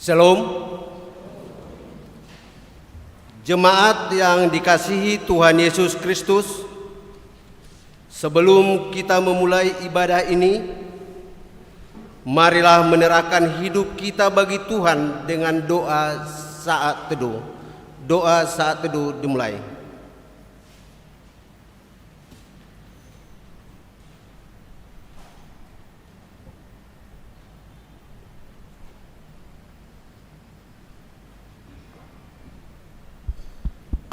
Shalom. Jemaat yang dikasihi Tuhan Yesus Kristus, sebelum kita memulai ibadah ini, marilah menyerahkan hidup kita bagi Tuhan dengan doa saat teduh. Doa saat teduh dimulai.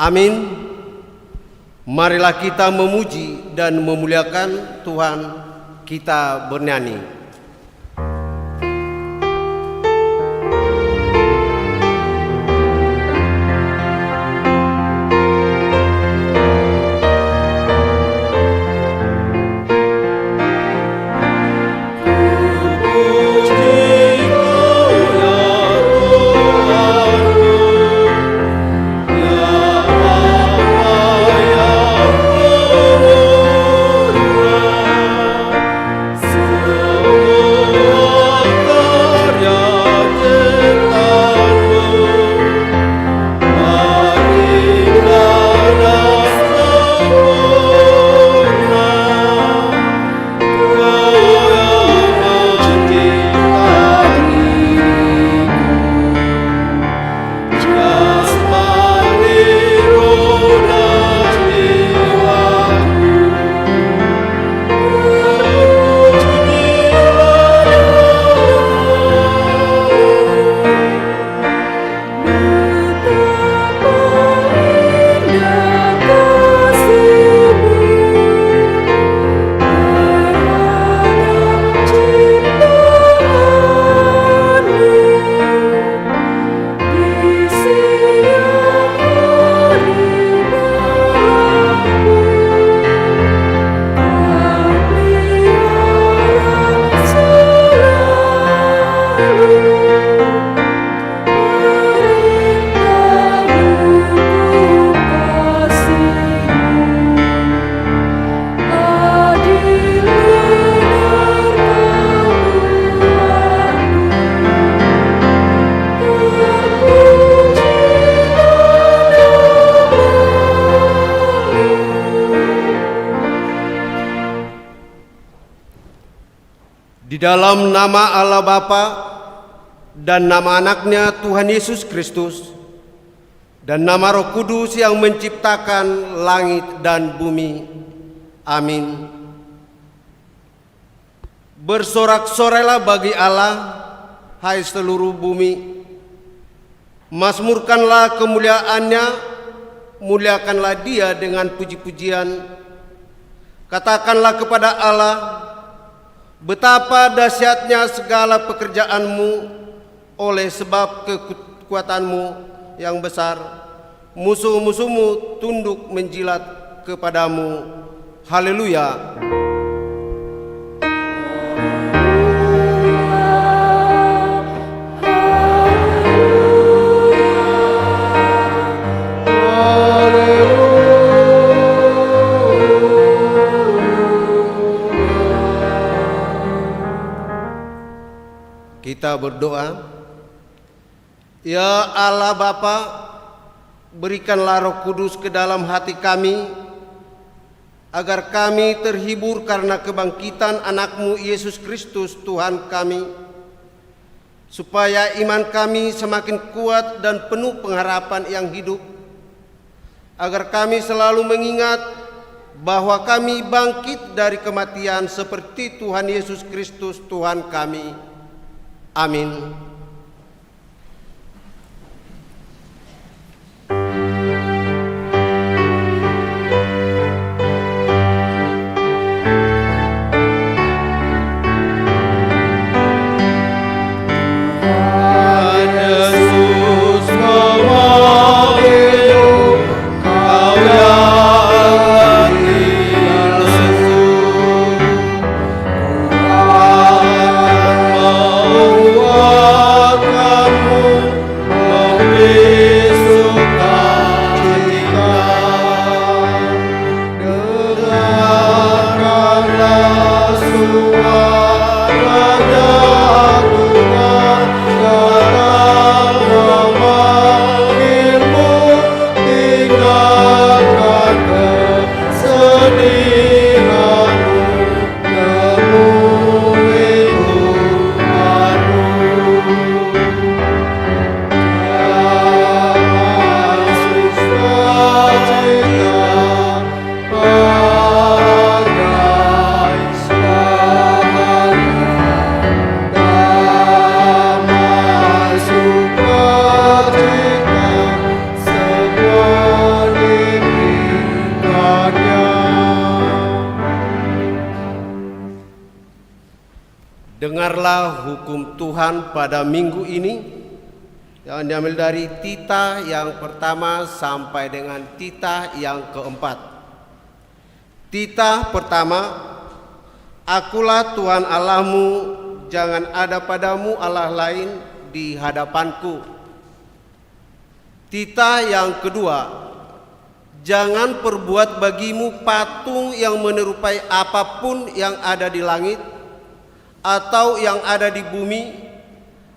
Amin. Marilah kita memuji dan memuliakan Tuhan. Kita bernyanyi. Di dalam nama Allah Bapa dan nama anaknya Tuhan Yesus Kristus dan nama Roh Kudus yang menciptakan langit dan bumi. Amin. Bersorak-sorailah bagi Allah, hai seluruh bumi. Mazmurkanlah kemuliaannya, muliakanlah Dia dengan puji-pujian. Katakanlah kepada Allah, betapa dahsyatnya segala pekerjaanmu, oleh sebab kekuatanmu yang besar. Musuh-musuhmu tunduk menjilat kepadamu. Haleluya. Kita berdoa. Ya Allah Bapa, berikanlah Roh Kudus ke dalam hati kami, agar kami terhibur karena kebangkitan anak-Mu Yesus Kristus Tuhan kami, supaya iman kami semakin kuat dan penuh pengharapan yang hidup, agar kami selalu mengingat bahwa kami bangkit dari kematian seperti Tuhan Yesus Kristus Tuhan kami. Amin. suara Tuhan, Dengarlah hukum Tuhan pada minggu ini yang diambil dari titah yang pertama sampai dengan titah yang keempat. Titah pertama, Akulah Tuhan Allahmu, jangan ada padamu Allah lain di hadapanku. Titah yang kedua, jangan perbuat bagimu patung yang menyerupai apapun yang ada di langit, atau yang ada di bumi,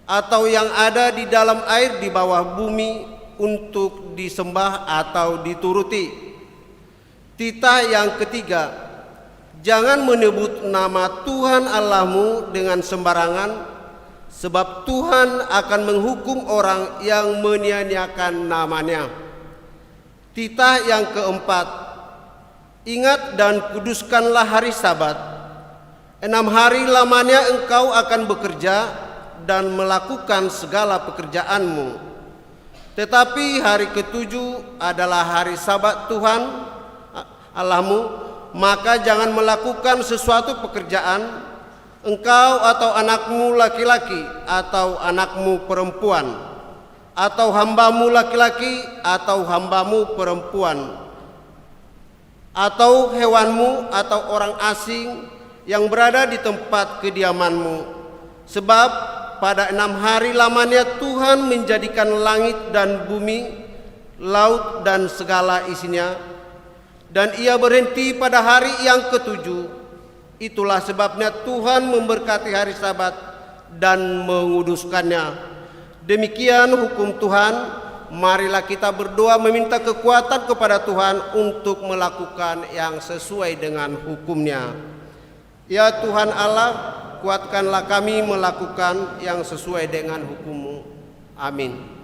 atau yang ada di dalam air di bawah bumi untuk disembah atau dituruti. Titah yang ketiga, jangan menyebut nama Tuhan Allahmu dengan sembarangan, sebab Tuhan akan menghukum orang yang menyia-nyiakan namanya. Titah yang keempat, ingat dan kuduskanlah hari Sabat. 6 hari lamanya engkau akan bekerja dan melakukan segala pekerjaanmu. Tetapi hari ketujuh adalah hari Sabat Tuhan Allahmu, maka jangan melakukan sesuatu pekerjaan, engkau atau anakmu laki-laki atau anakmu perempuan, atau hambamu laki-laki atau hambamu perempuan, atau hewanmu atau orang asing yang berada di tempat kediamanmu. Sebab pada 6 hari lamanya Tuhan menjadikan langit dan bumi, laut dan segala isinya, dan ia berhenti pada hari yang ketujuh. Itulah sebabnya Tuhan memberkati hari Sabat dan menguduskannya. Demikian hukum Tuhan. Marilah kita berdoa meminta kekuatan kepada Tuhan untuk melakukan yang sesuai dengan hukum-Nya. Ya Tuhan Allah, kuatkanlah kami melakukan yang sesuai dengan hukum-Mu. Amin.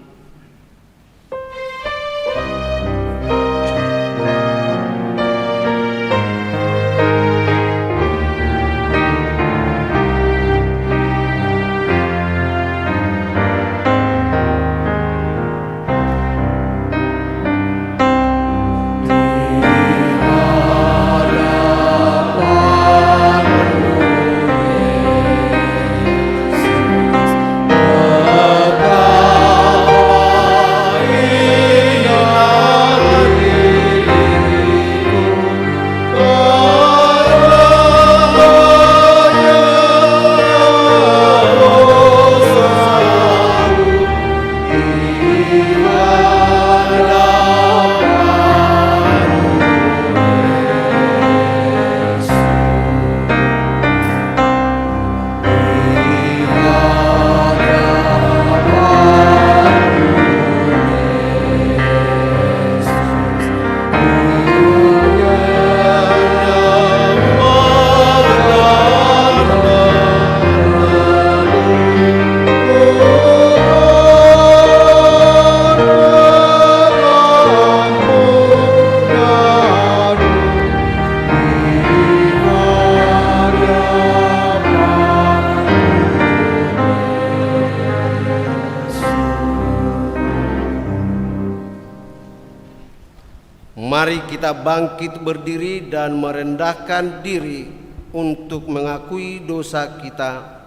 Mari kita bangkit berdiri dan merendahkan diri untuk mengakui dosa kita.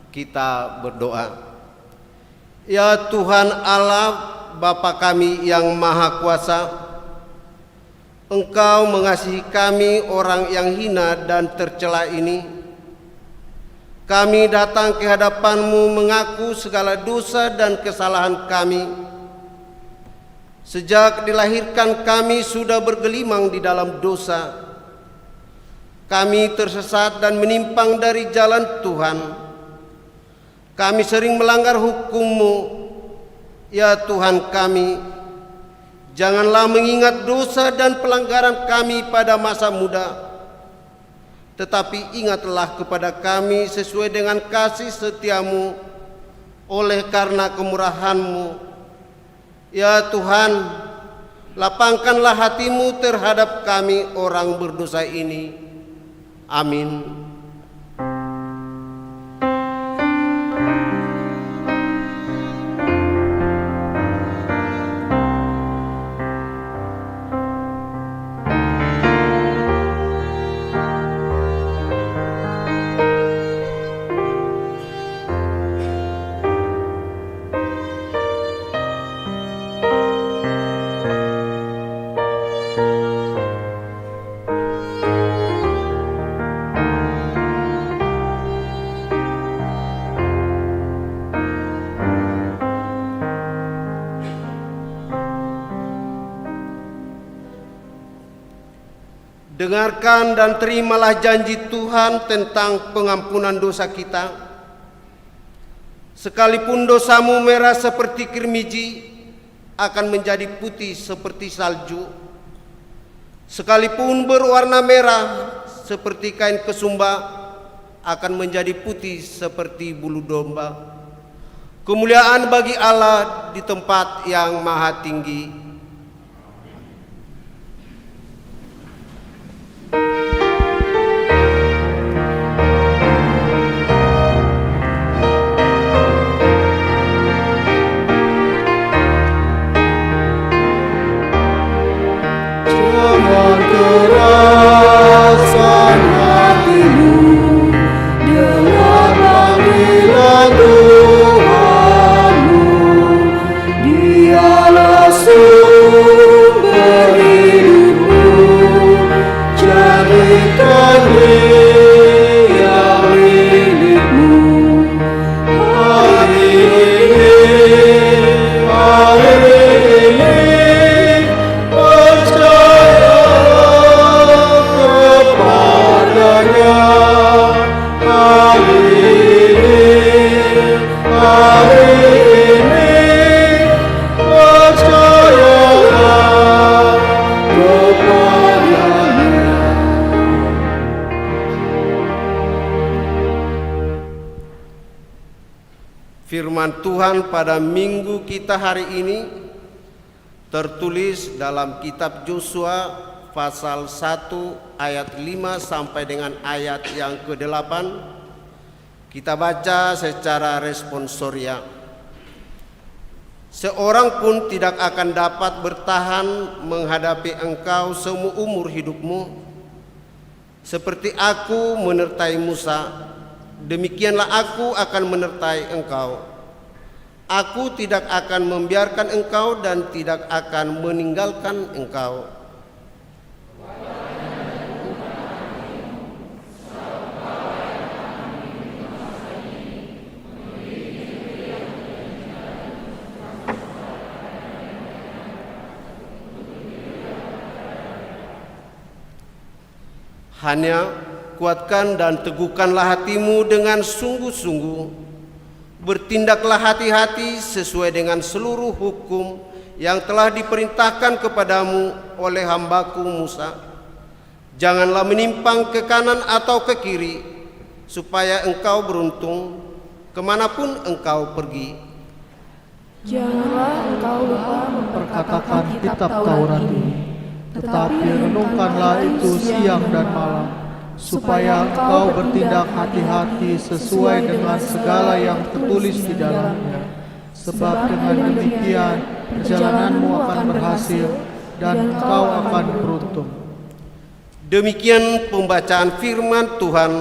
Kita berdoa. Ya Tuhan Allah, Bapa kami yang Maha Kuasa, Engkau mengasihi kami orang yang hina dan tercela ini. Kami datang ke hadapan-Mu mengaku segala dosa dan kesalahan kami. Sejak dilahirkan kami sudah bergelimang di dalam dosa. Kami tersesat dan menyimpang dari jalan Tuhan. Kami sering melanggar hukum-Mu. Ya Tuhan kami, janganlah mengingat dosa dan pelanggaran kami pada masa muda, tetapi ingatlah kepada kami sesuai dengan kasih setia-Mu oleh karena kemurahan-Mu. Ya Tuhan, lapangkanlah hati-Mu terhadap kami orang berdosa ini. Amin. dengarkan dan terimalah janji Tuhan tentang pengampunan dosa kita. Sekalipun dosamu merah seperti kirmiji, akan menjadi putih seperti salju. Sekalipun berwarna merah seperti kain kesumba, akan menjadi putih seperti bulu domba. Kemuliaan bagi Allah di tempat yang maha tinggi. Firman Tuhan pada minggu kita hari ini tertulis dalam kitab Yosua pasal 1 ayat 5 sampai dengan ayat yang ke-8. Kita baca secara responsoria. Seorang pun tidak akan dapat bertahan menghadapi engkau seumur hidupmu. Seperti aku menyertai Musa, demikianlah aku akan menyertai engkau. Aku tidak akan membiarkan engkau dan tidak akan meninggalkan engkau. Hanya kuatkan dan teguhkanlah hatimu dengan sungguh-sungguh. Bertindaklah hati-hati sesuai dengan seluruh hukum yang telah diperintahkan kepadamu oleh hambaku Musa. Janganlah menyimpang ke kanan atau ke kiri, supaya engkau beruntung kemanapun engkau pergi. Janganlah engkau lupa memperkatakan kitab Taurat ini, tetapi renungkanlah itu siang dan malam, supaya engkau bertindak hati-hati sesuai dengan segala yang tertulis di dalamnya. Sebab dengan demikian perjalananmu akan berhasil dan engkau akan beruntung. Demikian pembacaan firman Tuhan.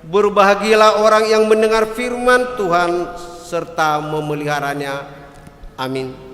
Berbahagialah orang yang mendengar firman Tuhan serta memeliharanya. Amin.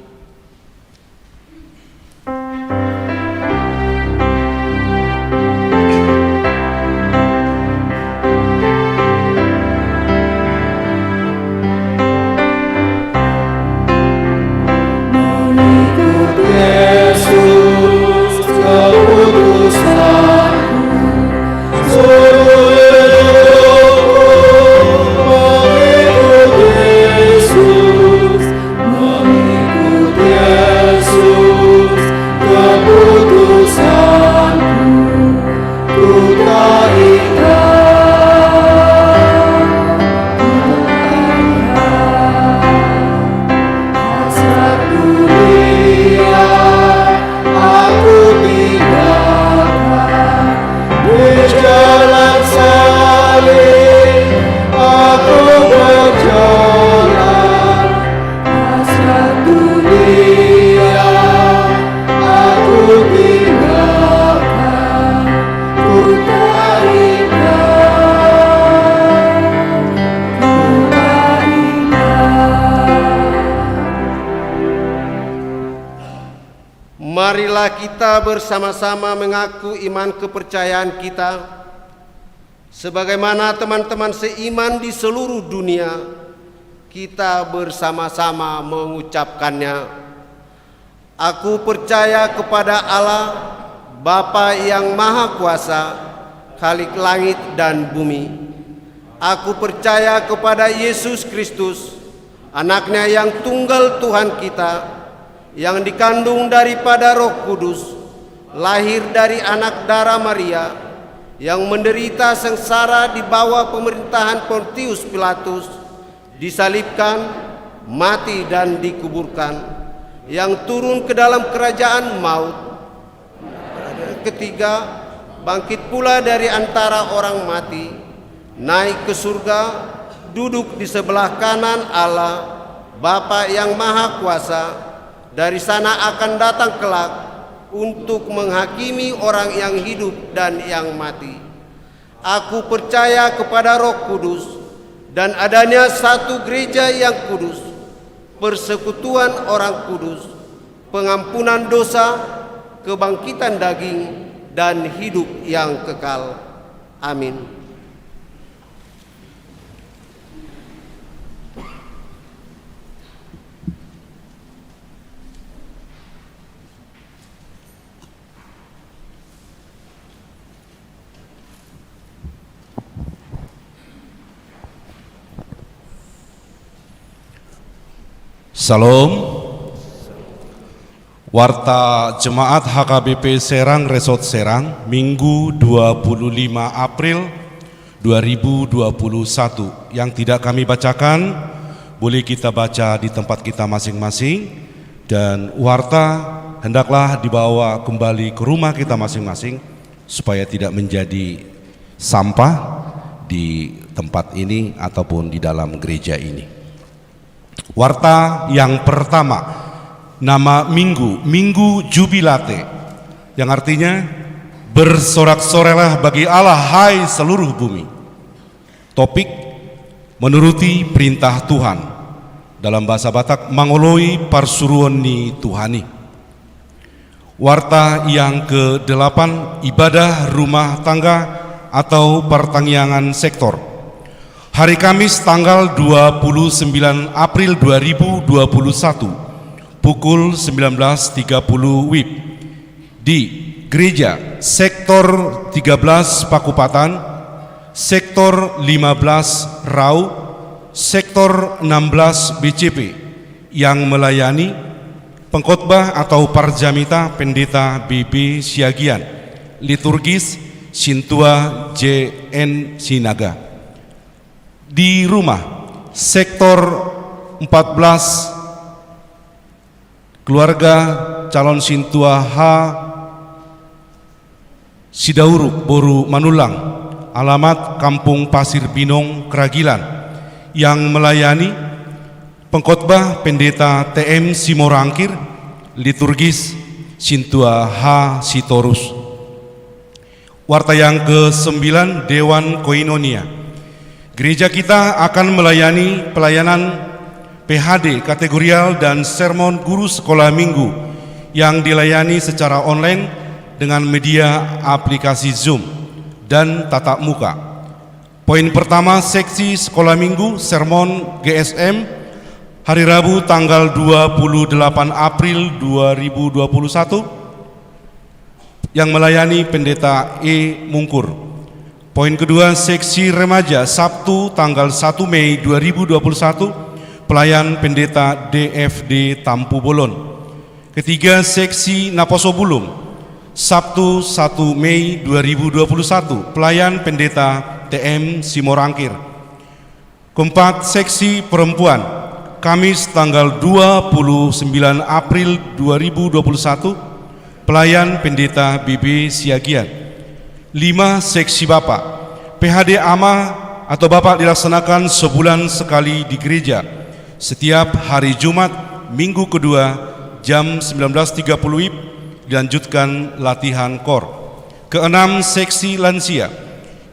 Marilah kita bersama-sama mengaku iman kepercayaan kita, sebagaimana teman-teman seiman di seluruh dunia, kita bersama-sama mengucapkannya. Aku percaya kepada Allah, Bapa yang Maha Kuasa, Khalik langit dan bumi. Aku percaya kepada Yesus Kristus, Anaknya yang tunggal Tuhan kita, yang dikandung daripada Roh Kudus, lahir dari anak darah Maria, yang menderita sengsara di bawah pemerintahan Pontius Pilatus, disalibkan, mati dan dikuburkan, yang turun ke dalam kerajaan maut. Ketiga, bangkit pula dari antara orang mati, naik ke surga, duduk di sebelah kanan Allah, Bapa yang Maha Kuasa. Dari sana akan datang kelak untuk menghakimi orang yang hidup dan yang mati. Aku percaya kepada Roh Kudus dan adanya satu gereja yang kudus, persekutuan orang kudus, pengampunan dosa, kebangkitan daging, dan hidup yang kekal. Amin. Salam. Warta Jemaat HKBP Serang Resort Serang, Minggu 25 April 2021. Yang tidak kami bacakan, boleh kita baca di tempat kita masing-masing. Dan warta hendaklah dibawa kembali ke rumah kita masing-masing, supaya tidak menjadi sampah di tempat ini ataupun di dalam gereja ini. Warta yang pertama, nama minggu, Minggu Jubilate, yang artinya bersorak-sorelah bagi Allah hai seluruh bumi. Topik, menuruti perintah Tuhan. Dalam bahasa Batak, mangoloi parsuruan ni Tuhani. Warta yang ke-8, ibadah rumah tangga atau pertanggiangan sektor. Hari Kamis tanggal 29 April 2021 pukul 19.30 WIB di Gereja Sektor 13 Pakupatan, Sektor 15 Rau, Sektor 16 BCP yang melayani pengkhotbah atau parjamita Pendeta BB Siagian, liturgis Sintua JN Sinaga. Di rumah, Sektor 14 keluarga calon Sintua H Sidauruk Boru Manulang, alamat Kampung Pasir Binong, Keragilan, yang melayani pengkhotbah Pendeta TM Simorangkir, liturgis Sintua H Sitorus. Warta yang ke-9, Dewan Koinonia. Gereja kita akan melayani pelayanan PHD kategorial dan sermon guru sekolah minggu yang dilayani secara online dengan media aplikasi Zoom dan tatap muka. Poin pertama, seksi sekolah minggu sermon GSM hari Rabu tanggal 28 April 2021 yang melayani Pendeta E. Mungkur. Poin kedua, seksi remaja Sabtu tanggal 1 Mei 2021 pelayan Pendeta DFD Tampu Bolon. Ketiga, seksi Naposobulum Sabtu 1 Mei 2021 pelayan Pendeta TM Simorangkir. Keempat, seksi perempuan Kamis tanggal 29 April 2021 pelayan Pendeta BB Siagian. 5, seksi Bapak PHD AMA atau Bapak dilaksanakan sebulan sekali di gereja setiap hari Jumat minggu kedua jam 19.30 WIB, dilanjutkan latihan KOR. Keenam, seksi lansia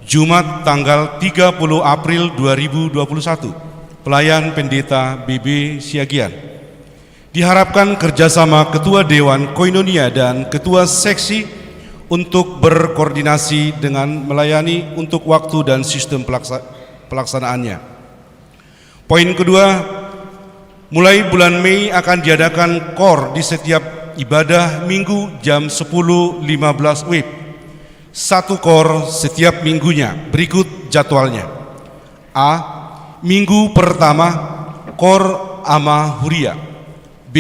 Jumat tanggal 30 April 2021 pelayan Pendeta BB Siagian. Diharapkan kerjasama Ketua Dewan Koinonia dan Ketua Seksi untuk berkoordinasi dengan melayani untuk waktu dan sistem pelaksanaannya. Poin kedua, mulai bulan Mei akan diadakan KOR di setiap ibadah minggu jam 10.15 WIB. 1 KOR setiap minggunya. Berikut jadwalnya. A. Minggu pertama KOR Ama Huria. B.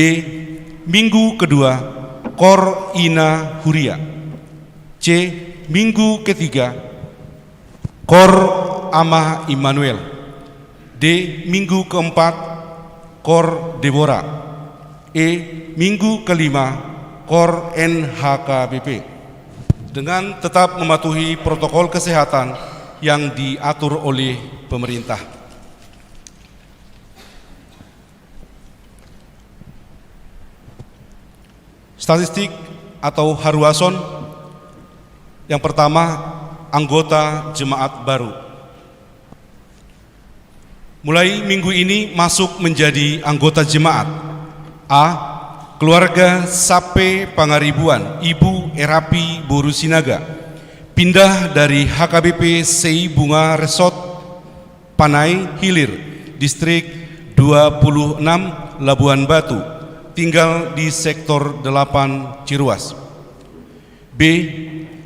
Minggu kedua KOR Ina Huria. C. Minggu ketiga KOR Ama Immanuel. D. Minggu keempat KOR Deborah. E. Minggu kelima KOR NHKBP. Dengan tetap mematuhi protokol kesehatan yang diatur oleh pemerintah. Statistik atau Haruason. Yang pertama, anggota jemaat baru. Mulai minggu ini masuk menjadi anggota jemaat. A. Keluarga Sape Pangaribuan, Ibu Erapi Boru Sinaga, pindah dari HKBP Sei Bunga Resort Panai Hilir, Distrik 26 Labuan Batu, tinggal di Sektor 8 Ciruas. B.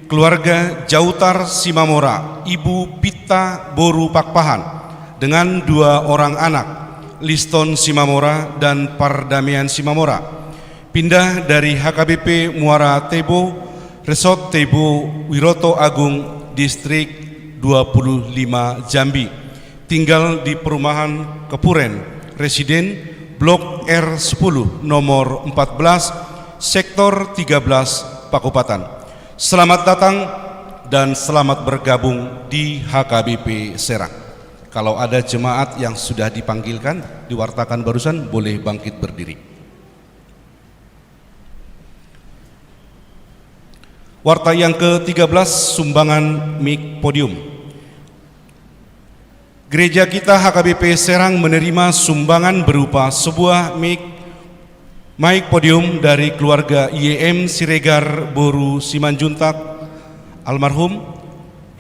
Keluarga Jautar Simamora, Ibu Pita Boru Pakpahan, dengan 2 orang anak, Liston Simamora dan Pardamian Simamora, pindah dari HKBP Muara Tebo, Resort Tebo Wiroto Agung, Distrik 25 Jambi, tinggal di perumahan Kepuren, Residen Blok R10 nomor 14, Sektor 13 Pakupatan. Selamat datang dan selamat bergabung di HKBP Serang. Kalau ada jemaat yang sudah dipanggilkan, diwartakan barusan, boleh bangkit berdiri. Warta yang ke-13, sumbangan mik podium. Gereja kita HKBP Serang menerima sumbangan berupa sebuah mic podium dari keluarga IEM Siregar Boru Simanjuntak almarhum,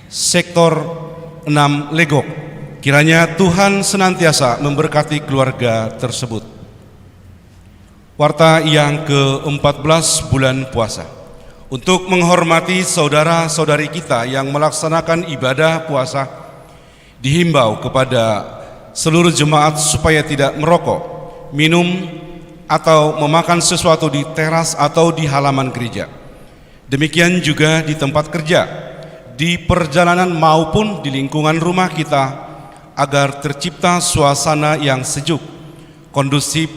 Sektor 6 Legok. Kiranya Tuhan senantiasa memberkati keluarga tersebut. Warta yang ke-14, bulan puasa. Untuk menghormati saudara-saudari kita yang melaksanakan ibadah puasa, dihimbau kepada seluruh jemaat supaya tidak merokok, minum, atau memakan sesuatu di teras atau di halaman gereja. Demikian juga di tempat kerja, di perjalanan maupun di lingkungan rumah kita, agar tercipta suasana yang sejuk, kondusif,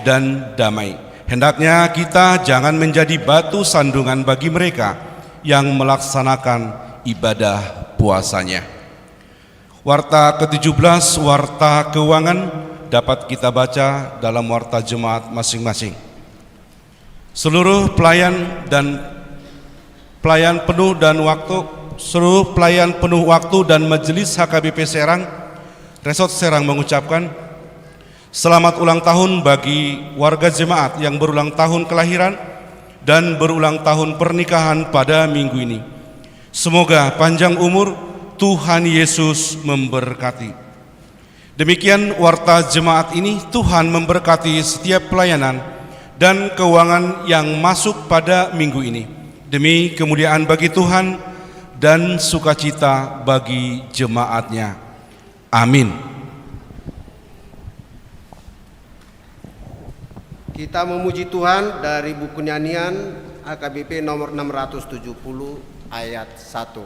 dan damai. Hendaknya kita jangan menjadi batu sandungan bagi mereka yang melaksanakan ibadah puasanya. Warta ke-17, warta keuangan, dapat kita baca dalam warta jemaat masing-masing. Seluruh pelayan penuh waktu dan majelis HKBP Serang, Resort Serang mengucapkan selamat ulang tahun bagi warga jemaat yang berulang tahun kelahiran dan berulang tahun pernikahan pada minggu ini. Semoga panjang umur, Tuhan Yesus memberkati. Demikian warta jemaat ini. Tuhan memberkati setiap pelayanan dan keuangan yang masuk pada minggu ini, demi kemuliaan bagi Tuhan dan sukacita bagi jemaatnya. Amin. Kita memuji Tuhan dari buku nyanyian HKBP nomor 670 ayat 1.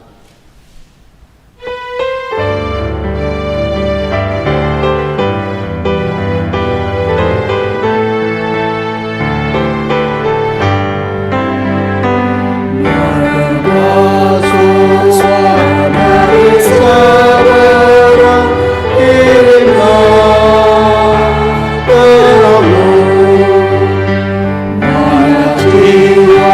Jiwa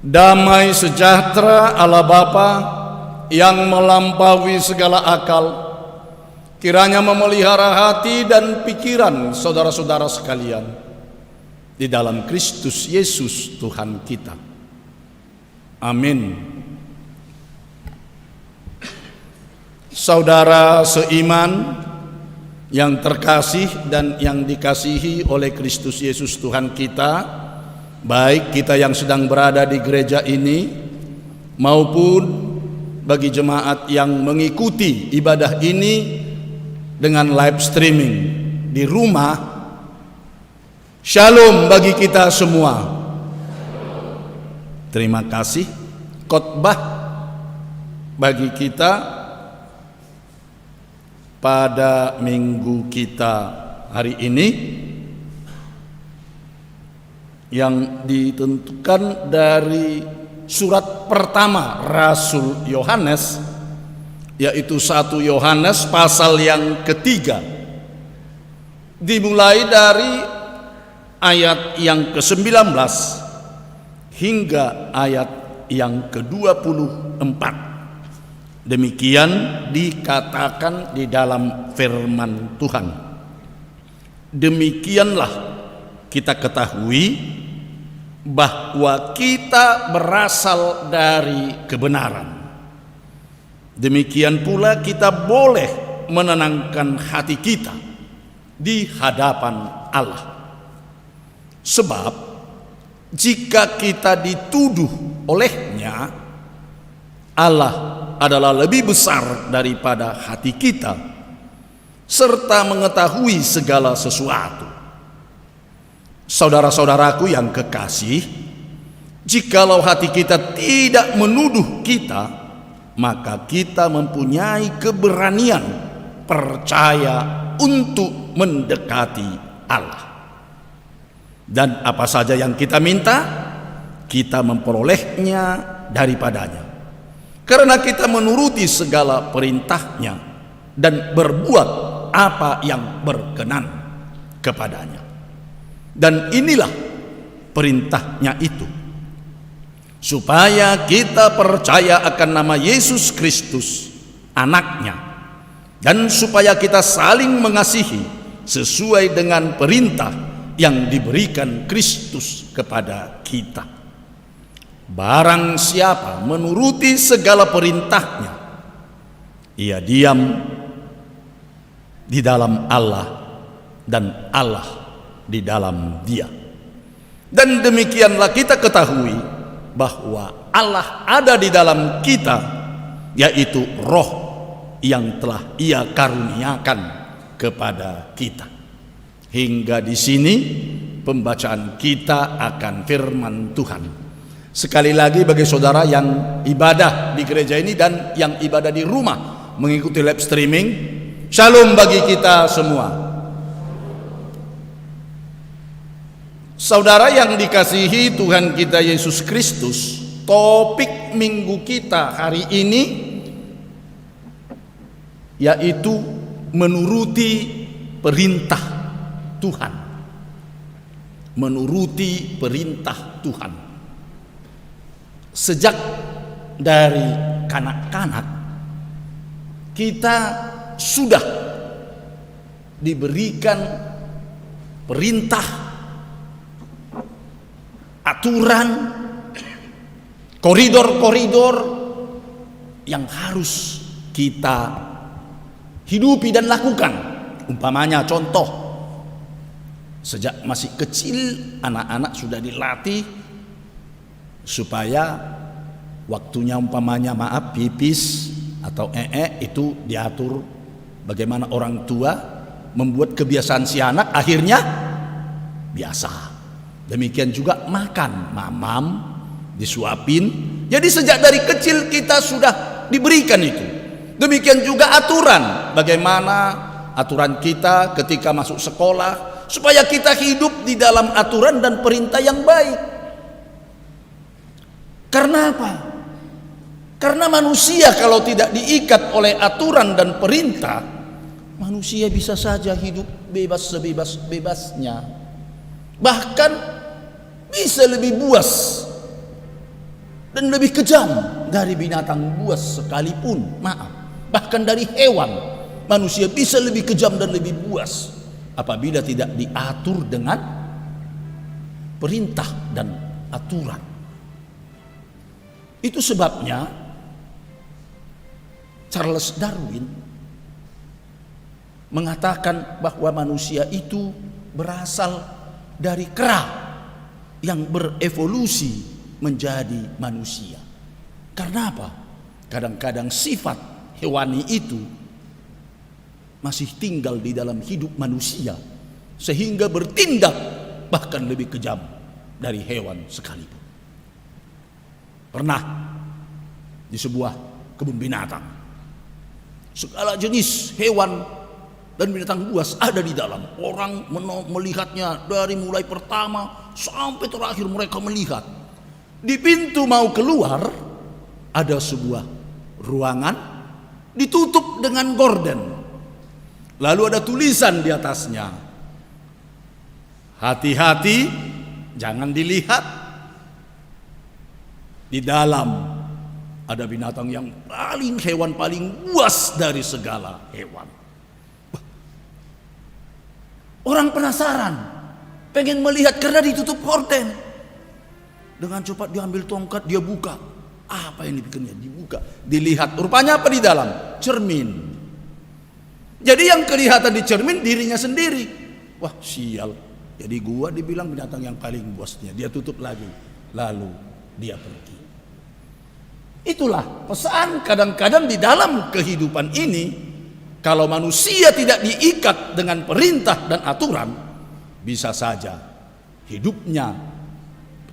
Damai sejahtera Allah Bapa yang melampaui segala akal, kiranya memelihara hati dan pikiran saudara-saudara sekalian di dalam Kristus Yesus Tuhan kita. Amin. Saudara seiman yang terkasih dan yang dikasihi oleh Kristus Yesus Tuhan kita, baik kita yang sedang berada di gereja ini maupun bagi jemaat yang mengikuti ibadah ini dengan live streaming di rumah, shalom bagi kita semua. Terima kasih. Khotbah bagi kita pada minggu kita hari ini yang ditentukan dari surat pertama Rasul Yohanes, yaitu 1 Yohanes pasal yang ketiga, dimulai dari ayat yang ke-19 hingga ayat yang ke-24. Demikian dikatakan di dalam firman Tuhan. Demikianlah kita ketahui bahwa kita berasal dari kebenaran. Demikian pula kita boleh menenangkan hati kita di hadapan Allah. Sebab jika kita dituduh olehnya, Allah adalah lebih besar daripada hati kita, serta mengetahui segala sesuatu. Saudara-saudaraku yang kekasih, jikalau hati kita tidak menuduh kita, maka kita mempunyai keberanian percaya untuk mendekati Allah. Dan apa saja yang kita minta, kita memperolehnya daripadanya, karena kita menuruti segala perintahnya dan berbuat apa yang berkenan kepadanya. Dan inilah perintahnya itu, supaya kita percaya akan nama Yesus Kristus, anaknya, dan supaya kita saling mengasihi sesuai dengan perintah yang diberikan Kristus kepada kita. Barang siapa menuruti segala perintahnya, ia diam di dalam Allah dan Allah di dalam dia. Dan demikianlah kita ketahui bahwa Allah ada di dalam kita, yaitu Roh yang telah Ia karuniakan kepada kita. Hingga di sini pembacaan kita akan firman Tuhan. Sekali lagi bagi saudara yang ibadah di gereja ini dan yang ibadah di rumah mengikuti live streaming, shalom bagi kita semua. Saudara yang dikasihi Tuhan kita Yesus Kristus, topik minggu kita hari ini yaitu menuruti perintah Tuhan. Menuruti perintah Tuhan. Sejak dari kanak-kanak kita sudah diberikan perintah, aturan, koridor-koridor yang harus kita hidupi dan lakukan. Umpamanya contoh, sejak masih kecil anak-anak sudah dilatih supaya waktunya umpamanya pipis atau itu diatur bagaimana orang tua membuat kebiasaan si anak akhirnya biasa. Demikian juga makan, mamam, disuapin. Jadi sejak dari kecil kita sudah diberikan itu. Demikian juga aturan, bagaimana aturan kita ketika masuk sekolah, supaya kita hidup di dalam aturan dan perintah yang baik. Karena apa? Karena manusia kalau tidak diikat oleh aturan dan perintah, manusia bisa saja hidup bebas sebebas-bebasnya. Bahkan bisa lebih buas dan lebih kejam dari binatang buas sekalipun. Bahkan dari hewan, manusia bisa lebih kejam dan lebih buas apabila tidak diatur dengan perintah dan aturan. Itu sebabnya Charles Darwin mengatakan bahwa manusia itu berasal dari kera yang berevolusi menjadi manusia. Karena apa? Kadang-kadang sifat hewani itu masih tinggal di dalam hidup manusia, sehingga bertindak bahkan lebih kejam dari hewan sekalipun. Pernah di sebuah kebun binatang, segala jenis hewan dan binatang buas ada di dalam. Orang melihatnya dari mulai pertama sampai terakhir mereka melihat. Di pintu mau keluar ada sebuah ruangan ditutup dengan gorden. Lalu ada tulisan di atasnya, hati-hati jangan dilihat. Di dalam ada binatang yang hewan paling buas dari segala hewan. Orang penasaran, pengen melihat karena ditutup gorden. Dengan cepat diambil tongkat, dia buka. Apa yang dibikinnya? Dibuka, dilihat. Rupanya apa di dalam? Cermin. Jadi yang kelihatan di cermin dirinya sendiri. Wah, sial. Jadi gua dibilang binatang yang paling buasnya. Dia tutup lagi. Lalu dia pergi. Itulah pesan kadang-kadang di dalam kehidupan ini. Kalau manusia tidak diikat dengan perintah dan aturan, bisa saja hidupnya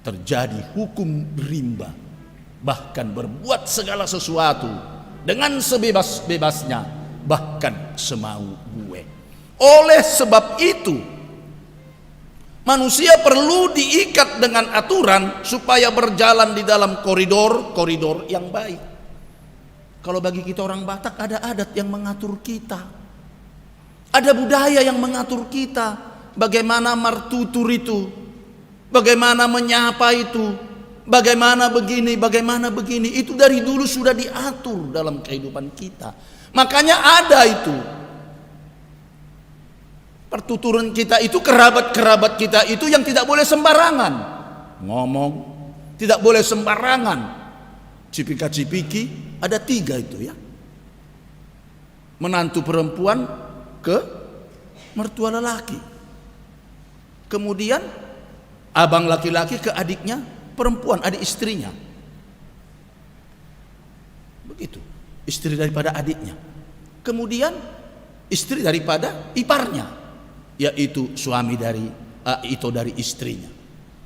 terjadi hukum rimba, bahkan berbuat segala sesuatu dengan sebebas-bebasnya, bahkan semau gue. Oleh sebab itu, manusia perlu diikat dengan aturan supaya berjalan di dalam koridor-koridor yang baik. Kalau bagi kita orang Batak, ada adat yang mengatur kita, ada budaya yang mengatur kita. Bagaimana martutur itu, bagaimana menyapa itu, bagaimana begini, itu dari dulu sudah diatur dalam kehidupan kita. Makanya ada itu pertuturan kita itu, kerabat-kerabat kita itu yang tidak boleh sembarangan ngomong, tidak boleh sembarangan cipika-cipiki. Ada 3 itu ya, menantu perempuan ke mertua lelaki, kemudian abang laki-laki ke adiknya perempuan, adik istrinya. Begitu, istri daripada adiknya. Kemudian istri daripada iparnya, yaitu suami dari dari istrinya,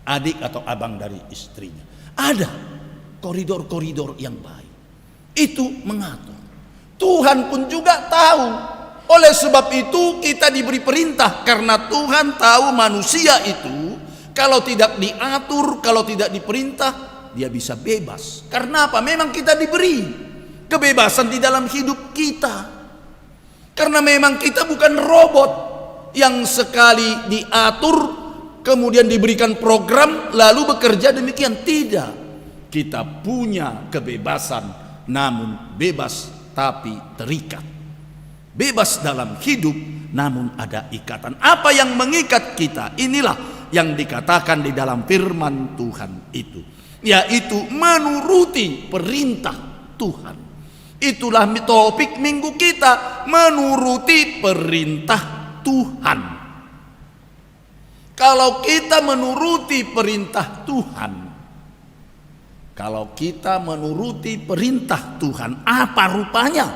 adik atau abang dari istrinya. Ada koridor-koridor yang baik. Itu mengatur. Tuhan pun juga tahu. Oleh sebab itu kita diberi perintah, karena Tuhan tahu manusia itu kalau tidak diatur, kalau tidak diperintah, dia bisa bebas. Karena apa? Memang kita diberi kebebasan di dalam hidup kita. Karena memang kita bukan robot yang sekali diatur kemudian diberikan program lalu bekerja demikian. Tidak. Kita punya kebebasan, namun bebas tapi terikat. Bebas dalam hidup namun ada ikatan. Apa yang mengikat kita? Inilah yang dikatakan di dalam firman Tuhan itu, yaitu menuruti perintah Tuhan. Itulah topik minggu kita, menuruti perintah Tuhan. Kalau kita menuruti perintah Tuhan, kalau kita menuruti perintah Tuhan, apa rupanya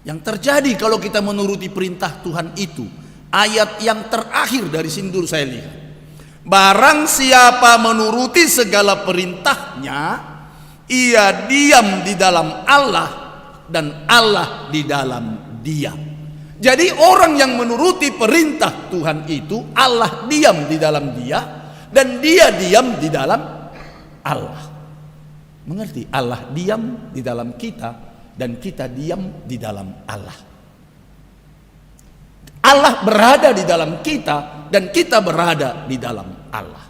yang terjadi kalau kita menuruti perintah Tuhan itu? Ayat yang terakhir dari sini dulu saya lihat. Barang siapa menuruti segala perintahnya, ia diam di dalam Allah dan Allah di dalam dia. Jadi orang yang menuruti perintah Tuhan itu, Allah diam di dalam dia dan dia diam di dalam Allah. Mengerti? Allah diam di dalam kita dan kita diam di dalam Allah. Allah berada di dalam kita dan kita berada di dalam Allah.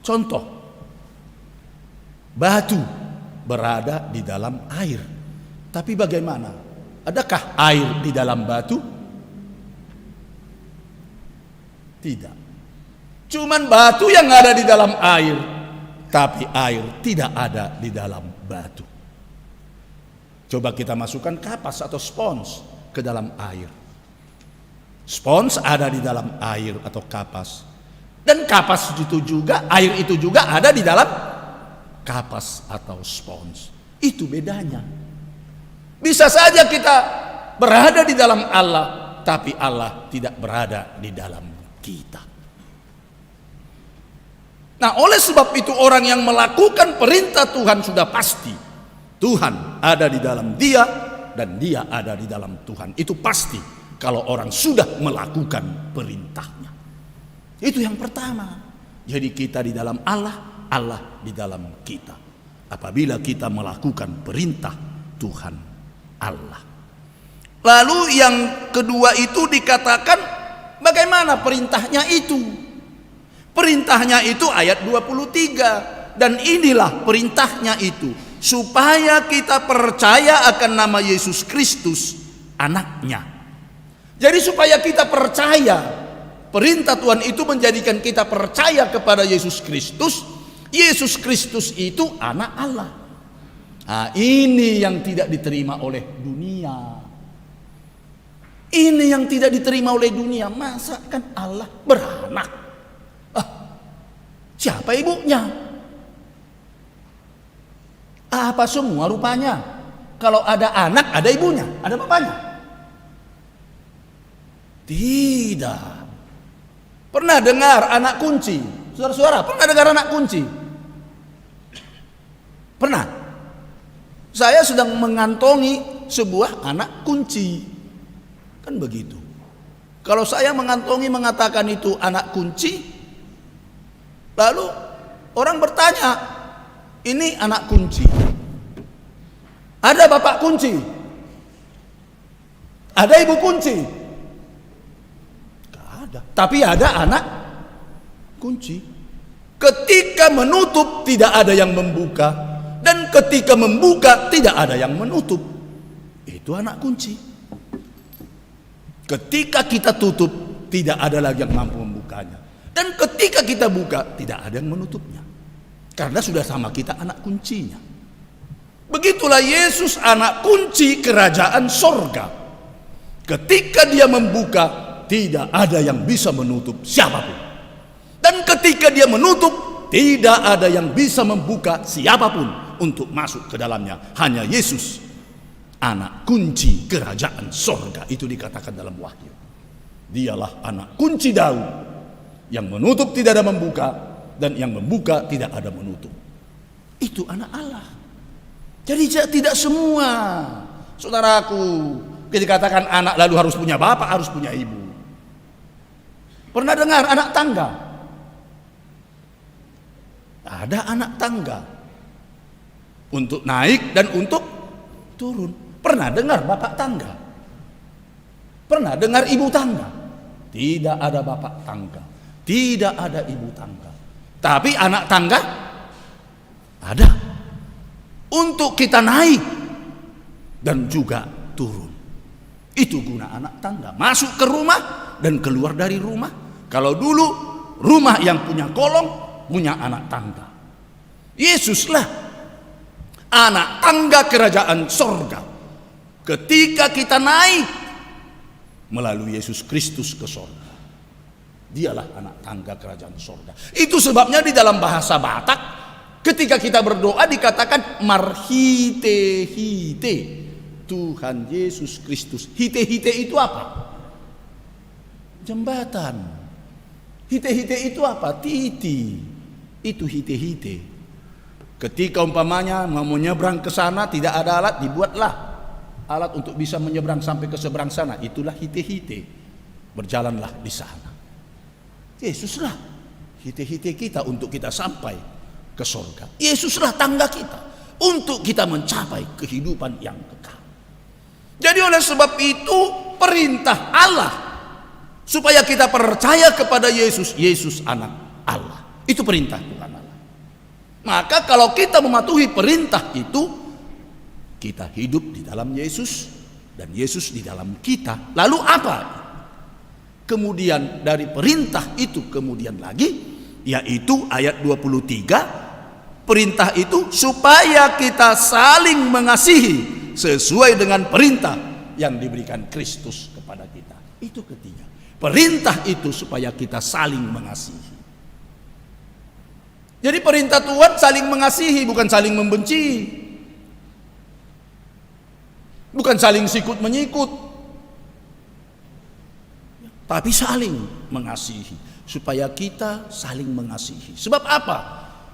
Contoh, batu berada di dalam air. Tapi bagaimana? Adakah air di dalam batu? Tidak. Cuman batu yang ada di dalam air, tapi air tidak ada di dalam batu. Coba kita masukkan kapas atau spons ke dalam air. Spons ada di dalam air atau kapas. Dan kapas itu juga, air itu juga ada di dalam kapas atau spons. Itu bedanya. Bisa saja kita berada di dalam Allah, tapi Allah tidak berada di dalam kita. Nah, oleh sebab itu orang yang melakukan perintah Tuhan sudah pasti Tuhan ada di dalam dia dan dia ada di dalam Tuhan. Itu pasti kalau orang sudah melakukan perintahnya. Itu yang pertama. Jadi kita di dalam Allah, Allah di dalam kita. Apabila kita melakukan perintah Tuhan Allah. Lalu yang kedua itu dikatakan bagaimana perintahnya itu? Perintahnya itu ayat 23. Dan inilah perintahnya itu, supaya kita percaya akan nama Yesus Kristus, anaknya. Jadi supaya kita percaya, perintah Tuhan itu menjadikan kita percaya kepada Yesus Kristus. Yesus Kristus itu anak Allah. Nah, ini yang tidak diterima oleh dunia. Ini yang tidak diterima oleh dunia. Masa kan Allah beranak? Siapa ibunya? Apa semua rupanya? Kalau ada anak, ada ibunya, ada bapaknya? Tidak. Pernah dengar anak kunci? Saudara-saudara, pernah dengar anak kunci? Pernah? Saya sedang mengantongi sebuah anak kunci. Kan begitu. Kalau saya mengantongi mengatakan itu anak kunci, lalu orang bertanya, ini anak kunci. Ada bapak kunci? Ada ibu kunci? Gak ada. Tapi ada anak kunci. Ketika menutup tidak ada yang membuka, dan ketika membuka tidak ada yang menutup. Itu anak kunci. Ketika kita tutup tidak ada lagi yang mampu membukanya. Dan ketika kita buka tidak ada yang menutupnya. Karena sudah sama kita anak kuncinya. Begitulah Yesus anak kunci kerajaan sorga. Ketika dia membuka tidak ada yang bisa menutup siapapun. Dan ketika dia menutup tidak ada yang bisa membuka siapapun untuk masuk ke dalamnya. Hanya Yesus anak kunci kerajaan sorga. Itu dikatakan dalam Wahyu. Dialah anak kunci Daud. Yang menutup tidak ada membuka, dan yang membuka tidak ada menutup. Itu anak Allah. Jadi tidak semua, saudaraku, dikatakan anak lalu harus punya bapak, harus punya ibu. Pernah dengar anak tangga? Ada anak tangga untuk naik dan untuk turun. Pernah dengar bapak tangga? Pernah dengar ibu tangga? Tidak ada bapak tangga. Tidak ada ibu tangga. Tapi anak tangga ada. Untuk kita naik dan juga turun. Itu guna anak tangga. Masuk ke rumah dan keluar dari rumah. Kalau dulu rumah yang punya kolong punya anak tangga. Yesuslah anak tangga kerajaan sorga. Ketika kita naik melalui Yesus Kristus ke sorga. Dialah anak tangga kerajaan sorga. Itu sebabnya di dalam bahasa Batak ketika kita berdoa dikatakan marhite hite Tuhan Yesus Kristus. Hite hite itu apa? Jembatan. Hite hite itu apa? Titi. Itu hite hite. Ketika umpamanya mau menyeberang ke sana tidak ada alat, dibuatlah alat untuk bisa menyeberang sampai ke seberang sana. Itulah hite hite. Berjalanlah di sana. Yesuslah hite-hite kita untuk kita sampai ke surga. Yesuslah tangga kita untuk kita mencapai kehidupan yang kekal. Jadi oleh sebab itu perintah Allah supaya kita percaya kepada Yesus. Yesus anak Allah. Itu perintah Tuhan Allah. Maka kalau kita mematuhi perintah itu, kita hidup di dalam Yesus dan Yesus di dalam kita. Lalu apa? Kemudian dari perintah itu kemudian lagi, yaitu ayat 23, perintah itu supaya kita saling mengasihi sesuai dengan perintah yang diberikan Kristus kepada kita. Itu ketiga. Perintah itu supaya kita saling mengasihi. Jadi perintah Tuhan saling mengasihi, bukan saling membenci. Bukan saling sikut menyikut. Tapi saling mengasihi. Supaya kita saling mengasihi. Sebab apa?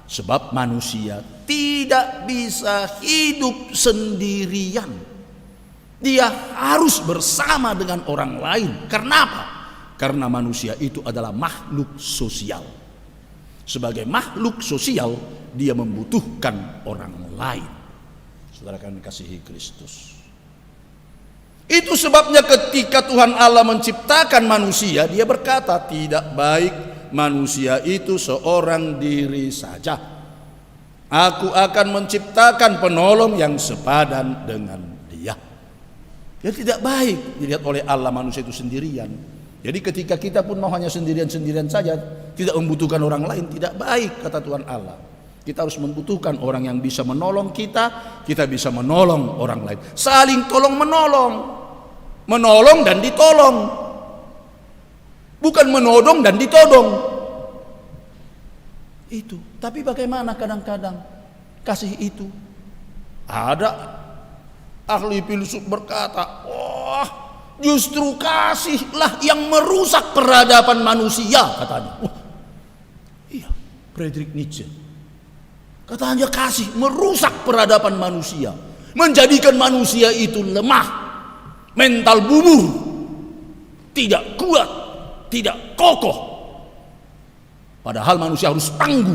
Sebab manusia tidak bisa hidup sendirian. Dia harus bersama dengan orang lain. Karena apa? Karena manusia itu adalah makhluk sosial. Sebagai makhluk sosial, dia membutuhkan orang lain. Saudara kami kasihi Kristus. Itu sebabnya ketika Tuhan Allah menciptakan manusia, dia berkata, tidak baik manusia itu seorang diri saja. Aku akan menciptakan penolong yang sepadan dengan dia. Ya, tidak baik dilihat oleh Allah manusia itu sendirian. Jadi ketika kita pun mau hanya sendirian-sendirian saja, tidak membutuhkan orang lain, tidak baik kata Tuhan Allah. Kita harus membutuhkan orang yang bisa menolong kita bisa menolong orang lain. Saling tolong menolong. Menolong dan ditolong. Bukan menodong dan ditodong. Itu. Tapi bagaimana kadang-kadang kasih itu? Ada ahli filsuf berkata, wah, justru kasihlah yang merusak peradaban manusia, katanya. Wah, iya, Friedrich Nietzsche. Katanya kasih merusak peradaban manusia, menjadikan manusia itu lemah, mental bubur, tidak kuat, tidak kokoh. Padahal manusia harus tangguh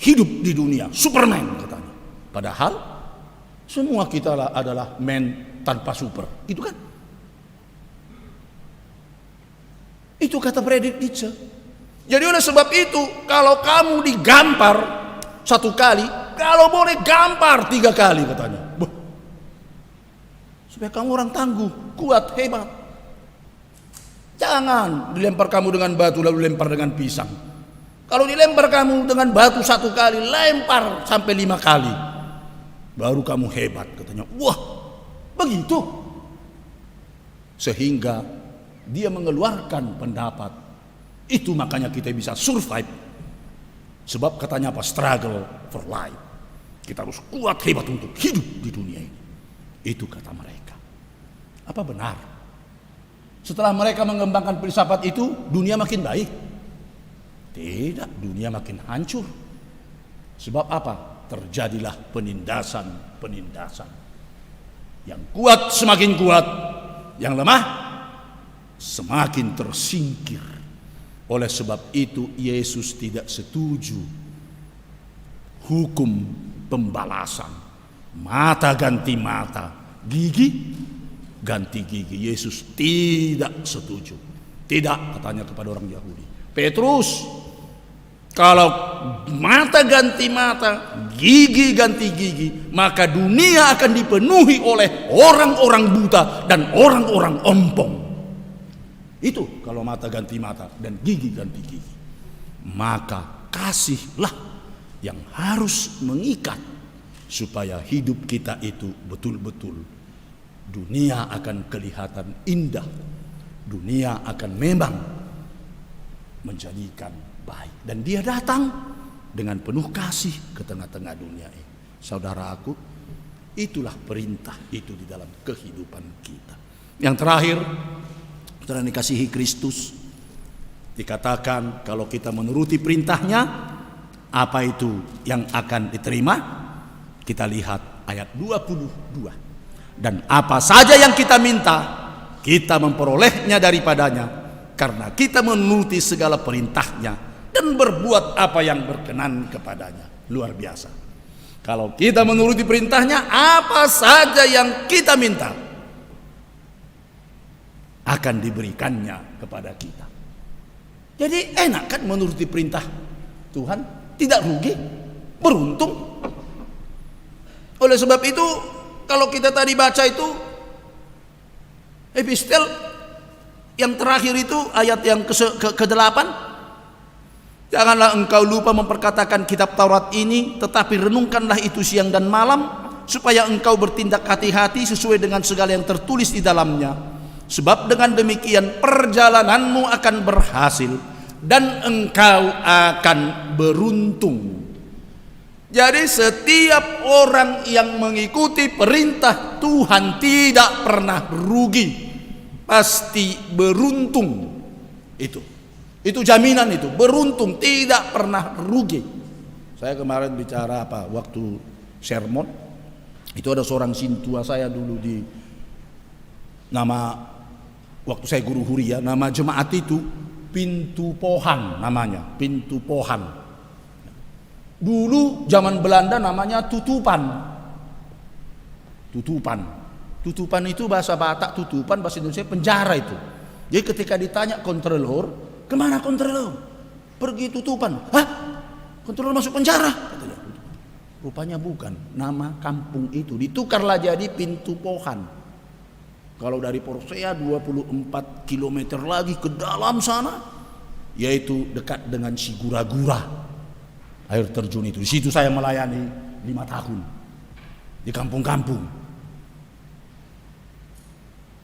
hidup di dunia, Superman katanya. Padahal semua kita adalah man tanpa super, itu kan? Itu kata Friedrich Nietzsche. Jadi oleh sebab itu, kalau kamu digampar 1 kali, kalau boleh gampar 3 kali katanya. Supaya kamu orang tangguh, kuat, hebat. Jangan dilempar kamu dengan batu lalu lempar dengan pisang. Kalau dilempar kamu dengan batu 1 kali, lempar sampai 5 kali. Baru kamu hebat katanya. Wah, begitu. Sehingga dia mengeluarkan pendapat. Itu makanya kita bisa survive. Sebab katanya apa? Struggle for life. Kita harus kuat, hebat untuk hidup di dunia ini. Itu kata mereka. Apa benar? Setelah mereka mengembangkan filsafat itu, dunia makin baik? Tidak, dunia makin hancur. Sebab apa? Terjadilah penindasan. Yang kuat semakin kuat, yang lemah semakin tersingkir. Oleh sebab itu Yesus tidak setuju hukum pembalasan, mata ganti mata, gigi ganti gigi. Yesus tidak setuju. Tidak, katanya kepada orang Yahudi. Petrus, kalau mata ganti mata, gigi ganti gigi, maka dunia akan dipenuhi oleh orang-orang buta dan orang-orang ompong. Itu kalau mata ganti mata dan gigi ganti gigi. Maka kasihlah yang harus mengikat supaya hidup kita itu betul-betul dunia akan kelihatan indah. Dunia akan memang menjadikan baik. Dan dia datang dengan penuh kasih ke tengah-tengah dunia ini. Saudaraku, itulah perintah itu di dalam kehidupan kita. Yang terakhir, saudara dikasihi Kristus, dikatakan kalau kita menuruti perintahnya, apa itu yang akan diterima? Kita lihat ayat 22. Dan apa saja yang kita minta, kita memperolehnya daripadanya, karena kita menuruti segala perintahnya dan berbuat apa yang berkenan kepadanya. Luar biasa. Kalau kita menuruti perintahnya, apa saja yang kita minta akan diberikannya kepada kita. Jadi enak kan menuruti perintah Tuhan, tidak rugi. beruntung. Oleh sebab itu, kalau kita tadi baca itu epistel yang terakhir itu ayat yang ke-8, janganlah engkau lupa memperkatakan kitab Taurat ini, tetapi renungkanlah itu siang dan malam, supaya engkau bertindak hati-hati sesuai dengan segala yang tertulis di dalamnya. Sebab dengan demikian perjalananmu akan berhasil dan engkau akan beruntung. Jadi setiap orang yang mengikuti perintah Tuhan tidak pernah rugi, pasti beruntung. Itu jaminan, itu beruntung, tidak pernah rugi. Saya kemarin bicara waktu sermon, itu ada seorang sintua saya dulu di waktu saya guru huria, nama jemaat itu Pintu Pohan namanya, Pintu Pohan. Dulu zaman Belanda namanya Tutupan. Tutupan itu bahasa Batak, tutupan bahasa Indonesia penjara itu. Jadi ketika ditanya kontrolor, kemana kontrolor? Pergi Tutupan. Hah? Kontrolor masuk penjara? Katanya. Rupanya bukan. Nama kampung itu ditukarlah jadi Pintu Pohan. Kalau dari Porsea 24 km lagi ke dalam sana, yaitu dekat dengan Sigura-gura. Air terjun itu. Di situ saya melayani 5 tahun di kampung-kampung.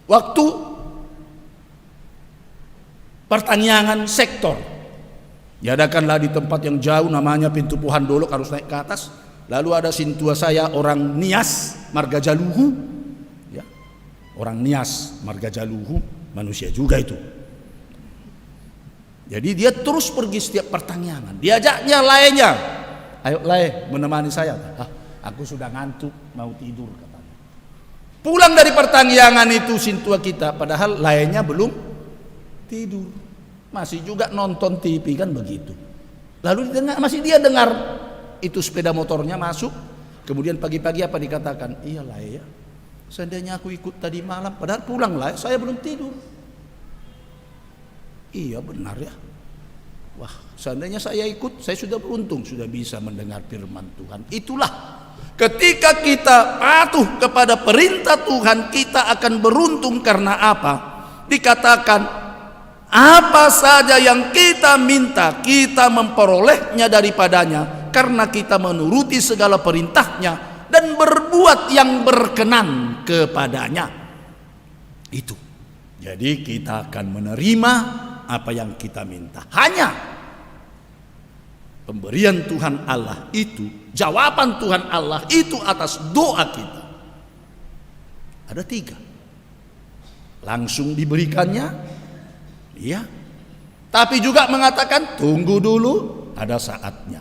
Waktu pertanian sektor diadakanlah di tempat yang jauh, namanya Pintu Pohan Dolok, harus naik ke atas. Lalu ada sintua saya orang Nias Marga Jaluhu, ya, orang Nias Marga Jaluhu, manusia juga itu. Jadi dia terus pergi setiap pertanian. Diajaknya lainnya, ayo Lai menemani saya. Aku sudah ngantuk, mau tidur katanya. Pulang dari pertanian itu sintua kita, padahal lainnya belum tidur, masih juga nonton TV kan begitu. Lalu masih dia dengar itu sepeda motornya masuk. Kemudian pagi-pagi apa dikatakan? Iya Lai ya, seandainya aku ikut tadi malam, padahal pulang Lai saya belum tidur. Iya benar ya. Wah, seandainya saya ikut, saya sudah beruntung, sudah bisa mendengar firman Tuhan. Itulah ketika kita patuh kepada perintah Tuhan, kita akan beruntung. Karena apa? Dikatakan apa saja yang kita minta, kita memperolehnya daripadanya, karena kita menuruti segala perintahnya dan berbuat yang berkenan kepadanya. Itu. Jadi kita akan menerima apa yang kita minta. Hanya pemberian Tuhan Allah itu, jawaban Tuhan Allah itu atas doa kita. Ada 3. Langsung diberikannya, ya. Tapi juga mengatakan tunggu dulu, ada saatnya.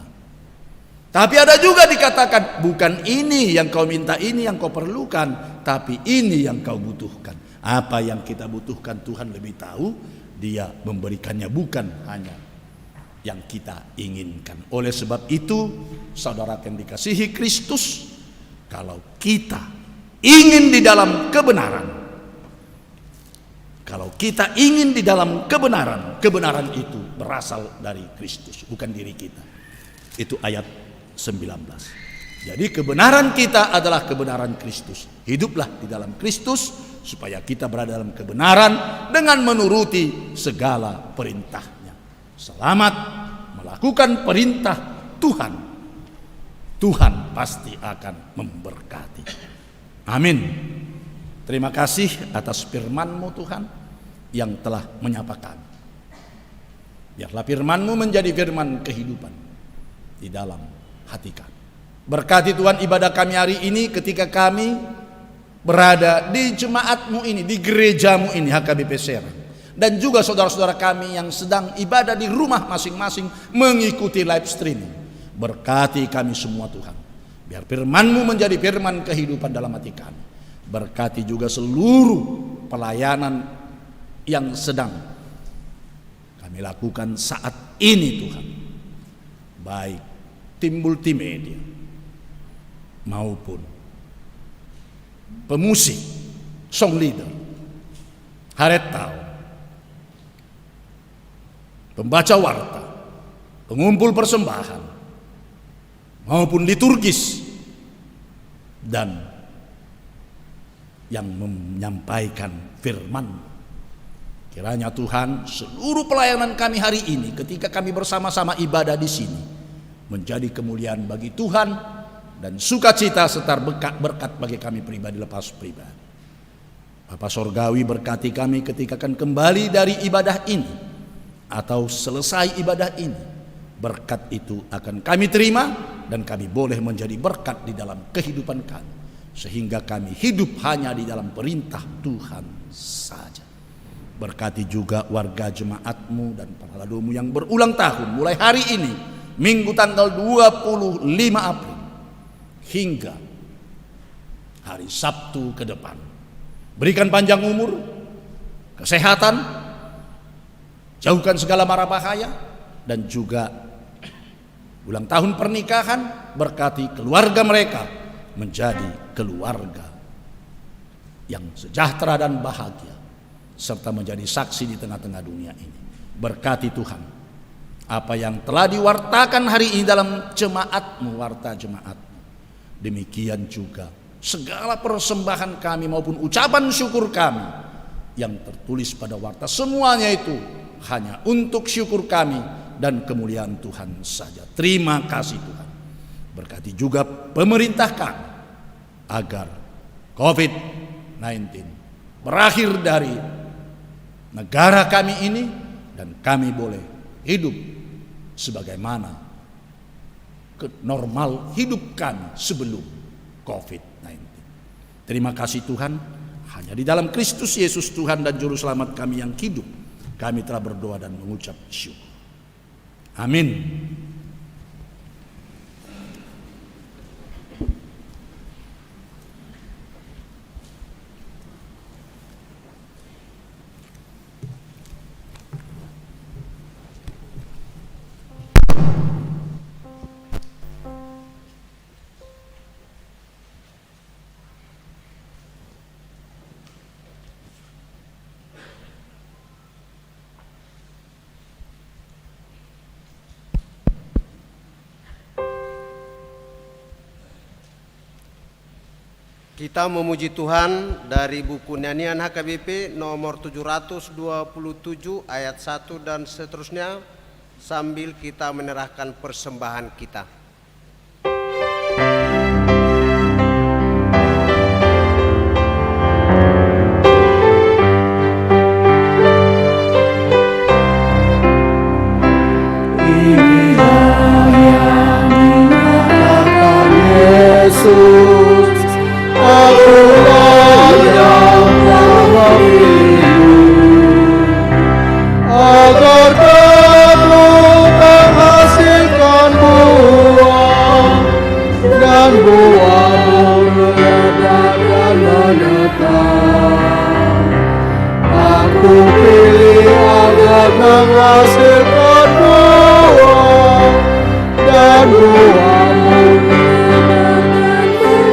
Tapi ada juga dikatakan bukan ini yang kau minta, ini yang kau perlukan, tapi ini yang kau butuhkan. Apa yang kita butuhkan Tuhan lebih tahu. Dia memberikannya, bukan hanya yang kita inginkan. Oleh sebab itu, saudara yang dikasihi Kristus, kalau kita ingin di dalam kebenaran, kalau kita ingin di dalam kebenaran, kebenaran itu berasal dari Kristus, bukan diri kita. Itu ayat 19. Jadi kebenaran kita adalah kebenaran Kristus. Hiduplah di dalam Kristus, supaya kita berada dalam kebenaran dengan menuruti segala perintahnya. Selamat melakukan perintah Tuhan. Tuhan pasti akan memberkati. Amin. Terima kasih atas firman-Mu Tuhan yang telah menyapa kami. Biarlah firman-Mu menjadi firman kehidupan di dalam hati kami. Berkati Tuhan ibadah kami hari ini ketika kami berada di jemaat-Mu ini, di gereja-Mu ini, HKBP Serang. Dan juga saudara-saudara kami yang sedang ibadah di rumah masing-masing mengikuti live streaming. Berkati kami semua Tuhan. Biar firman-Mu menjadi firman kehidupan dalam hati kami. Berkati juga seluruh pelayanan yang sedang kami lakukan saat ini Tuhan. Baik tim multimedia maupun pemusik, song leader, haretau, pembaca warta, pengumpul persembahan, maupun liturgis, dan yang menyampaikan firman. Kiranya Tuhan, seluruh pelayanan kami hari ini ketika kami bersama-sama ibadah di sini menjadi kemuliaan bagi Tuhan dan sukacita serta berkat bagi kami pribadi lepas pribadi. Bapa Sorgawi, berkati kami ketika akan kembali dari ibadah ini atau selesai ibadah ini. Berkat itu akan kami terima dan kami boleh menjadi berkat di dalam kehidupan kami, sehingga kami hidup hanya di dalam perintah Tuhan saja. Berkati juga warga jemaat-Mu dan para ladomu yang berulang tahun mulai hari ini, Minggu tanggal 25 April hingga hari Sabtu ke depan. Berikan panjang umur, kesehatan, jauhkan segala mara bahaya, dan juga ulang tahun pernikahan. Berkati keluarga mereka menjadi keluarga yang sejahtera dan bahagia, serta menjadi saksi di tengah-tengah dunia ini. Berkati Tuhan apa yang telah diwartakan hari ini dalam jemaat-Mu, warta jemaat-Mu. Demikian juga segala persembahan kami maupun ucapan syukur kami yang tertulis pada warta, semuanya itu hanya untuk syukur kami dan kemuliaan Tuhan saja. Terima kasih Tuhan. Berkati juga pemerintah kami agar COVID-19 berakhir dari negara kami ini dan kami boleh hidup sebagaimana normal hidup kami sebelum COVID-19. Terima kasih Tuhan, hanya di dalam Kristus Yesus Tuhan dan Juru Selamat kami yang hidup, kami telah berdoa dan mengucap syukur. Amin. Kita memuji Tuhan dari buku nyanyian HKBP nomor 727 ayat 1 dan seterusnya, sambil kita menyerahkan persembahan kita. Inilah yang dinyatakan Yesus, Akulah yang memilih, agar kamu menghasilkan buah, dan buahmu lebat dan menetap. Aku pilih agar menghasilkan buah, dan buahmu lebat dan menetap.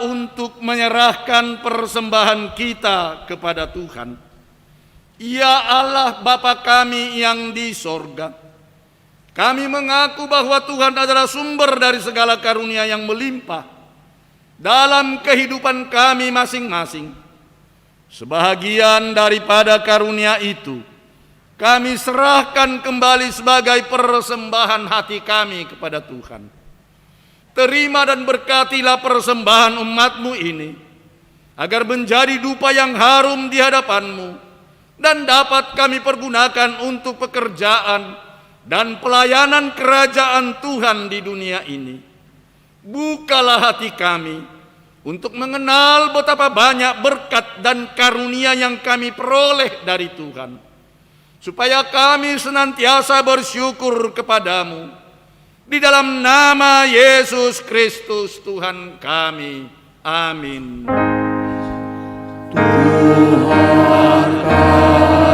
untuk menyerahkan persembahan kita kepada Tuhan. Ya Allah Bapa kami yang di sorga, kami mengaku bahwa Tuhan adalah sumber dari segala karunia yang melimpah dalam kehidupan kami masing-masing. Sebahagian daripada karunia itu kami serahkan kembali sebagai persembahan hati kami kepada Tuhan. Terima dan berkatilah persembahan umat-Mu ini, agar menjadi dupa yang harum di hadapan-Mu, dan dapat kami pergunakan untuk pekerjaan dan pelayanan kerajaan Tuhan di dunia ini. Bukalah hati kami untuk mengenal betapa banyak berkat dan karunia yang kami peroleh dari Tuhan, supaya kami senantiasa bersyukur kepadamu. Di dalam nama Yesus Kristus Tuhan kami. Amin. Tuhan karunia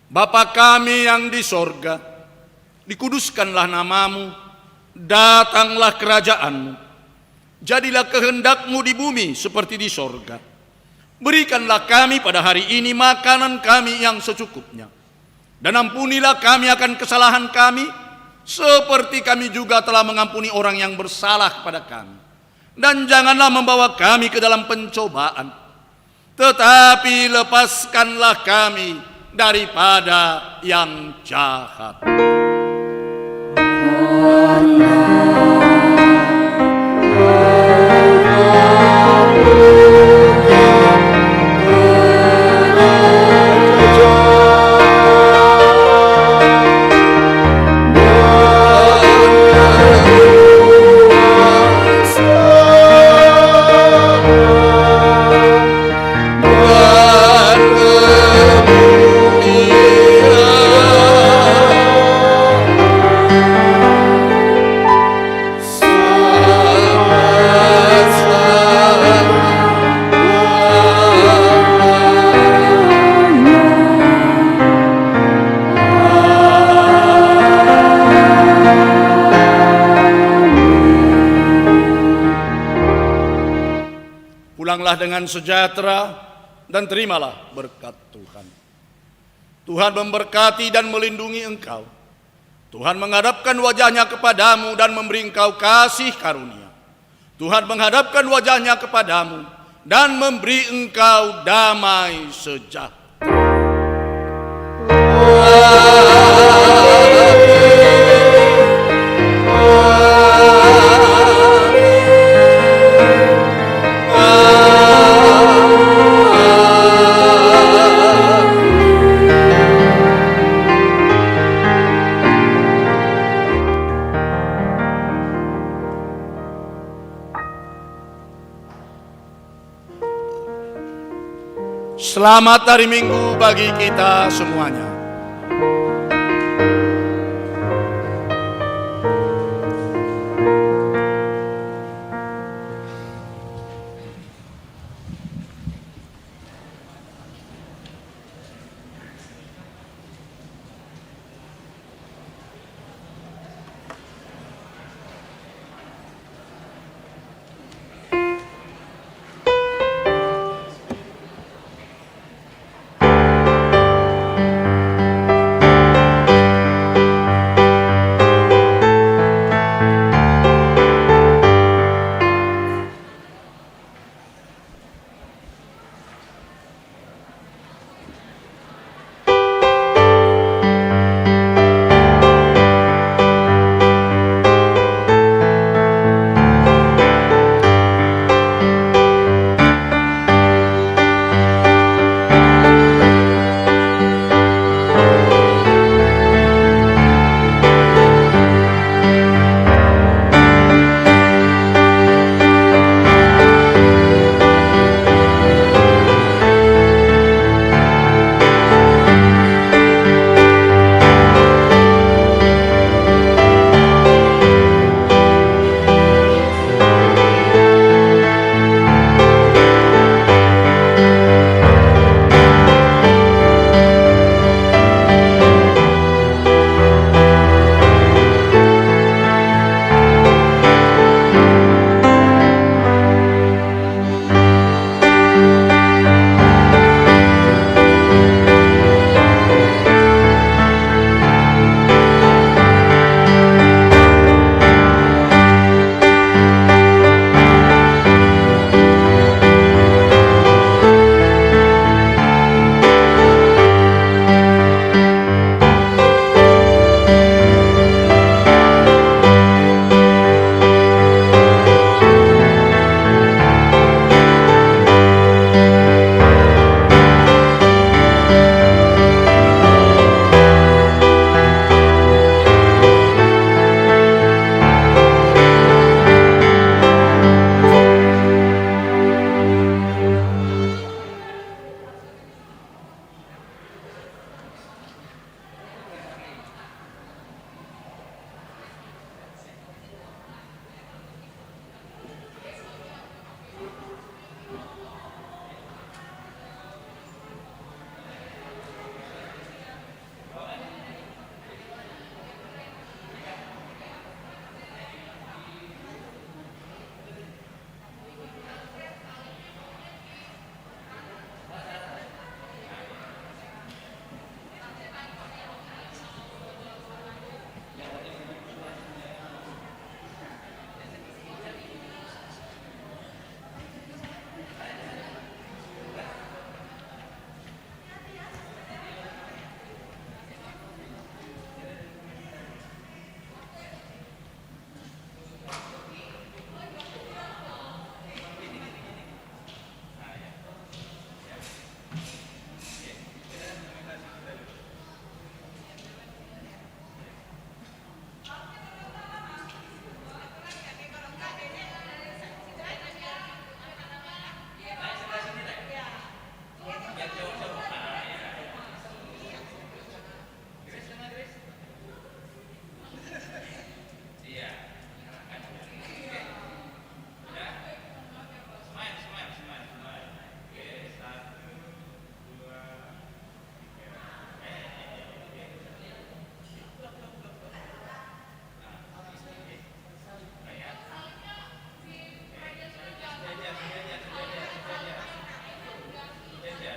Bapa kami yang di sorga, dikuduskanlah namamu, datanglah kerajaan-Mu, jadilah kehendak-Mu di bumi seperti di sorga. Berikanlah kami pada hari ini makanan kami yang secukupnya, dan ampunilah kami akan kesalahan kami, seperti kami juga telah mengampuni orang yang bersalah kepada kami. Dan janganlah membawa kami ke dalam pencobaan, tetapi lepaskanlah kami daripada yang jahat. Pulanglah dengan sejahtera dan terimalah berkat Tuhan. Tuhan memberkati dan melindungi engkau. Tuhan menghadapkan wajahnya kepadamu dan memberi engkau kasih karunia. Tuhan menghadapkan wajahnya kepadamu dan memberi engkau damai sejahtera. Selamat hari Minggu bagi kita semuanya.